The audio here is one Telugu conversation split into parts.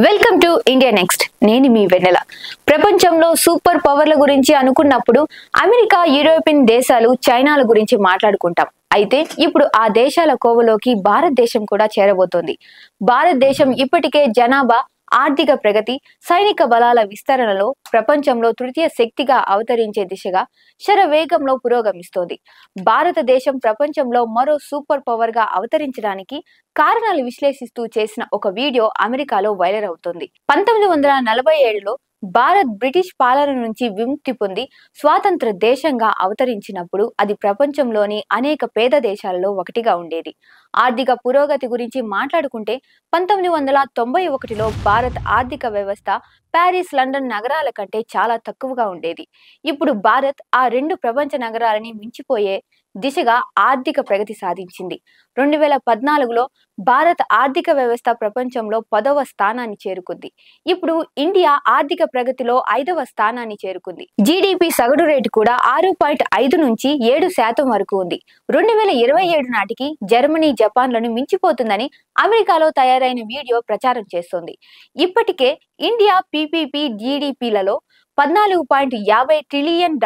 Welcome to India next. నేను మీ వెన్నెల. ప్రపంచంలో సూపర్ పవర్ల గురించి అనుకున్నప్పుడు అమెరికా, యూరోపియన్ దేశాలు, చైనాల గురించి మాట్లాడుకుంటాం. అయితే ఇప్పుడు ఆ దేశాల కోవలోకి భారతదేశం కూడా చేరబోతోంది. భారతదేశం ఇప్పటికే జనాభా, ఆర్థిక ప్రగతి, సైనిక బలాల విస్తరణలో ప్రపంచంలో తృతీయ శక్తిగా అవతరించే దిశగా శరవేగంలో పురోగమిస్తోంది. భారతదేశం ప్రపంచంలో మరో సూపర్ పవర్ గా అవతరించడానికి కారణాలు విశ్లేషిస్తూ చేసిన ఒక వీడియో అమెరికాలో వైరల్ అవుతుంది. 1947లో భారత్ బ్రిటిష్ పాలన నుంచి విముక్తి పొంది స్వాతంత్ర దేశంగా అవతరించినప్పుడు అది ప్రపంచంలోని అనేక పేద దేశాలలో ఒకటిగా ఉండేది. ఆర్థిక పురోగతి గురించి మాట్లాడుకుంటే 1991లో భారత్ ఆర్థిక వ్యవస్థ ప్యారిస్, లండన్ నగరాల కంటే చాలా తక్కువగా ఉండేది. ఇప్పుడు భారత్ ఆ రెండు ప్రపంచ నగరాలని మించిపోయే దిశగా ఆర్థిక ప్రగతి సాధించింది. 2014లో భారత ఆర్థిక వ్యవస్థ ప్రపంచంలో 10వ స్థానాన్ని చేరుకుంది. ఇప్పుడు ఇండియా ఆర్థిక ప్రగతిలో 5వ స్థానాన్ని చేరుకుంది. జీడీపీ సగటు రేటు కూడా 6.5 నుంచి 7% వరకు ఉంది. 2027 నాటికి జర్మనీ, జపాన్లను మించిపోతుందని అమెరికాలో తయారైన వీడియో ప్రచారం చేస్తోంది. ఇప్పటికే ఇండియా పీపీపీ జీడీపీలలో $14.50 ట్రిలియన్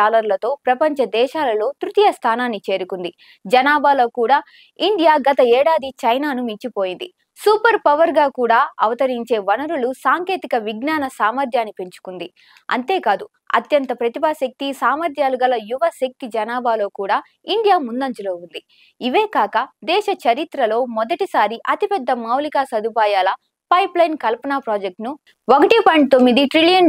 ప్రపంచ దేశాలలో తృతీయ స్థానాన్ని చేరుకుంది. జనాభాలో కూడా ఇండియా గత ఏడాది చైనాను మించిపోయింది. సూపర్ పవర్ గా కూడా అవతరించే వనరులు, సాంకేతిక విజ్ఞాన సామర్థ్యాన్ని పెంచుకుంది. అంతేకాదు అత్యంత ప్రతిభాశక్తి, సామర్థ్యాలు గల యువ శక్తి జనాభాలో కూడా ఇండియా ముందంజలో ఉంది. ఇవే కాక దేశ చరిత్రలో మొదటిసారి అతిపెద్ద మౌలిక సదుపాయాల పైప్ లైన్ కల్పన ప్రాజెక్టును $1.9 ట్రిలియన్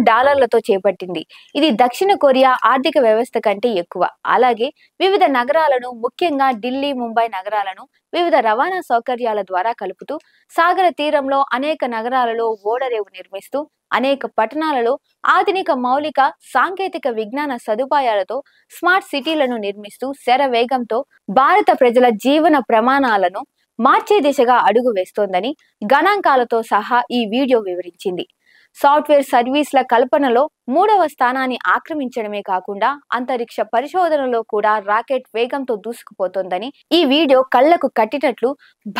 చేపట్టింది. ఇది దక్షిణ కొరియా ఆర్థిక వ్యవస్థ కంటే ఎక్కువ. అలాగే వివిధ నగరాలను, ముఖ్యంగా ఢిల్లీ, ముంబై నగరాలను వివిధ రవాణా సౌకర్యాల ద్వారా కలుపుతూ, సాగర తీరంలో అనేక నగరాలలో ఓడరేవు నిర్మిస్తూ, అనేక పట్టణాలలో ఆధునిక మౌలిక సాంకేతిక విజ్ఞాన సదుపాయాలతో స్మార్ట్ సిటీలను నిర్మిస్తూ శరవేగంతో భారత ప్రజల జీవన ప్రమాణాలను మార్చే దిశగా అడుగు వేస్తోందని గణాంకాలతో సహా ఈ వీడియో వివరించింది. సాఫ్ట్వేర్ సర్వీసుల కల్పనలో 3వ స్థానాన్ని ఆక్రమించడమే కాకుండా అంతరిక్ష పరిశోధనలో కూడా రాకెట్ వేగంతో దూసుకుపోతోందని ఈ వీడియో కళ్లకు కట్టినట్లు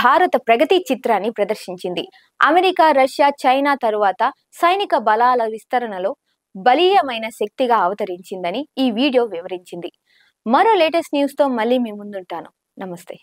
భారత ప్రగతి చిత్రాన్ని ప్రదర్శించింది. అమెరికా, రష్యా, చైనా తరువాత సైనిక బలాల విస్తరణలో బలీయమైన శక్తిగా అవతరించిందని ఈ వీడియో వివరించింది. మరో లేటెస్ట్ న్యూస్ తో మళ్ళీ మీ ముందుంటాను. నమస్తే.